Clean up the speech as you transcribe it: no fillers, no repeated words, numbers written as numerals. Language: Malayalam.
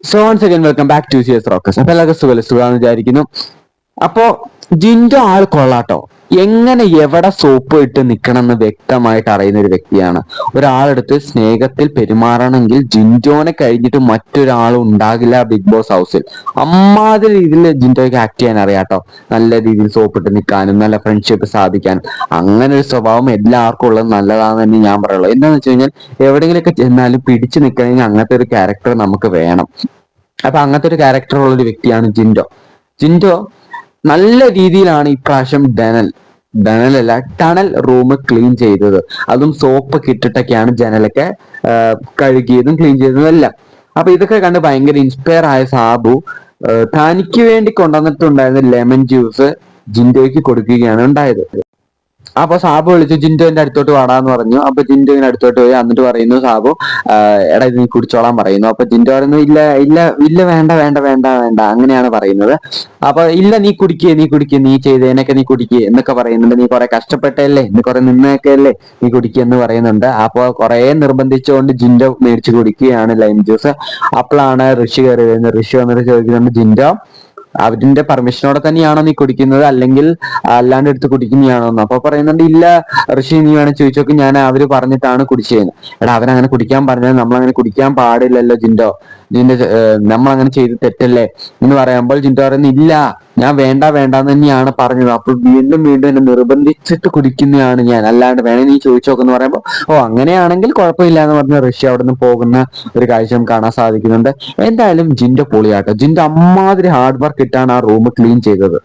So once again welcome back to CS rocks. അപ്പൊ എല്ലാവർക്കും സുഖമാണെന്ന് വിചാരിക്കുന്നു. അപ്പോ ജിൻഡോ ആൾ കൊള്ളാട്ടോ. എങ്ങനെ എവിടെ സോപ്പ് ഇട്ട് നിക്കണം എന്ന് വ്യക്തമായിട്ട് അറിയുന്ന ഒരു വ്യക്തിയാണ്. ഒരാളെടുത്ത് സ്നേഹത്തിൽ പെരുമാറണമെങ്കിൽ ജിൻഡോനെ കഴിഞ്ഞിട്ട് മറ്റൊരാളും ഉണ്ടാകില്ല ബിഗ് ബോസ് ഹൗസിൽ. അമ്മാതിരി രീതിയിൽ ജിൻഡോയ്ക്ക് ആക്ട് ചെയ്യാൻ അറിയാട്ടോ. നല്ല രീതിയിൽ സോപ്പ് ഇട്ട് നിൽക്കാനും നല്ല ഫ്രണ്ട്ഷിപ്പ് സാധിക്കാനും അങ്ങനെ ഒരു സ്വഭാവം എല്ലാവർക്കും ഉള്ളത് നല്ലതാണെന്ന് തന്നെ ഞാൻ പറയുള്ളൂ. എന്താണെന്ന് വെച്ച് കഴിഞ്ഞാൽ എവിടെയെങ്കിലുമൊക്കെ ചെന്നാലും പിടിച്ചു നിൽക്കണമെങ്കിൽ അങ്ങനത്തെ ഒരു ക്യാരക്ടർ നമുക്ക് വേണം. അപ്പൊ അങ്ങനത്തെ ഒരു ക്യാരക്ടർ ഉള്ള ഒരു വ്യക്തിയാണ് ജിൻഡോ. ജിൻഡോ നല്ല രീതിയിലാണ് ഇപ്രാവശ്യം ഡനലല്ല ടണൽ റൂം ക്ലീൻ ചെയ്തത്. അതും സോപ്പ് ഇട്ടിട്ടൊക്കെയാണ് ജനലൊക്കെ കഴുകിയതും ക്ലീൻ ചെയ്തതും എല്ലാം. അപ്പൊ ഇതൊക്കെ കണ്ട് ഭയങ്കര ഇൻസ്പയർ ആയ സാബു തനിക്ക് വേണ്ടി കൊണ്ടുവന്നിട്ടുണ്ടായിരുന്ന ലെമൺ ജ്യൂസ് ജിൻഡോയ്ക്ക് കൊടുക്കുകയാണ് ഉണ്ടായത്. അപ്പൊ സാബു വിളിച്ചു ജിൻഡോന്റെ അടുത്തോട്ട് വാടാന്ന് പറഞ്ഞു. അപ്പൊ ജിൻഡോന്റെ അടുത്തോട്ട് പോയി. എന്നിട്ട് പറയുന്നു സാബു എടാ ഇത് നീ കുടിച്ചോളാൻ പറയുന്നു. അപ്പൊ ജിൻഡോ പറയുന്നു ഇല്ല ഇല്ല ഇല്ല വേണ്ട വേണ്ട വേണ്ട വേണ്ട അങ്ങനെയാണ് പറയുന്നത്. അപ്പൊ ഇല്ല നീ കുടിക്കുക നീ ചെയ്തതിനൊക്കെ നീ കുടിക്കുക എന്നൊക്കെ പറയുന്നുണ്ട്. നീ കുറെ കഷ്ടപ്പെട്ടല്ലേ, നീ കുറെ നിന്നൊക്കെ അല്ലേ, നീ കുടിക്കുക എന്ന് പറയുന്നുണ്ട്. അപ്പൊ കുറെ നിർബന്ധിച്ചുകൊണ്ട് ജിൻഡോ മേടിച്ച് കുടിക്കുകയാണ് ലൈം ജ്യൂസ്. അപ്പോഴാണ് ഋഷി കയറി വരുന്നത്. ഋഷി വന്നിട്ട് ചോദിക്കുന്നുണ്ട് ജിൻഡോ അവരിന്റെ പെർമിഷനോടെ തന്നെയാണോ നീ കുടിക്കുന്നത് അല്ലെങ്കിൽ അല്ലാണ്ട് എടുത്ത് കുടിക്കുന്നതാണോ എന്ന്. അപ്പൊ പറയുന്നുണ്ട് ഇല്ല ഋഷി നീ വേണം ചോദിച്ചോക്ക്, ഞാൻ അവര് പറഞ്ഞിട്ടാണ് കുടിച്ചതെന്ന്. എടാ അവരങ്ങനെ കുടിക്കാൻ പറഞ്ഞത് നമ്മൾ അങ്ങനെ കുടിക്കാൻ പാടില്ലല്ലോ ജിൻഡോ, നമ്മൾ അങ്ങനെ ചെയ്ത് തെറ്റല്ലേ എന്ന് പറയുമ്പോൾ ജിൻഡോ പറയുന്നത് ഇല്ല ഞാൻ വേണ്ട വേണ്ടാന്ന് തന്നെയാണ് പറഞ്ഞത്. അപ്പോൾ വീണ്ടും വീണ്ടും എന്നെ നിർബന്ധിച്ചിട്ട് കുടിക്കുന്നതാണ് ഞാൻ, അല്ലാണ്ട് വേണേ നീ ചോദിച്ചോക്കെന്ന് പറയുമ്പോൾ ഓ അങ്ങനെയാണെങ്കിൽ കുഴപ്പമില്ല എന്ന് പറഞ്ഞ ഋഷി അവിടെ നിന്ന് പോകുന്ന ഒരു കാഴ്ച കാണാൻ സാധിക്കുന്നുണ്ട്. എന്തായാലും ജിൻഡോ പൊളിയാട്ടോ. ജിൻഡോ അമ്മാതിരി ഹാർഡ് വർക്ക് ഇട്ടാണ് ആ റൂം ക്ലീൻ ചെയ്തത്.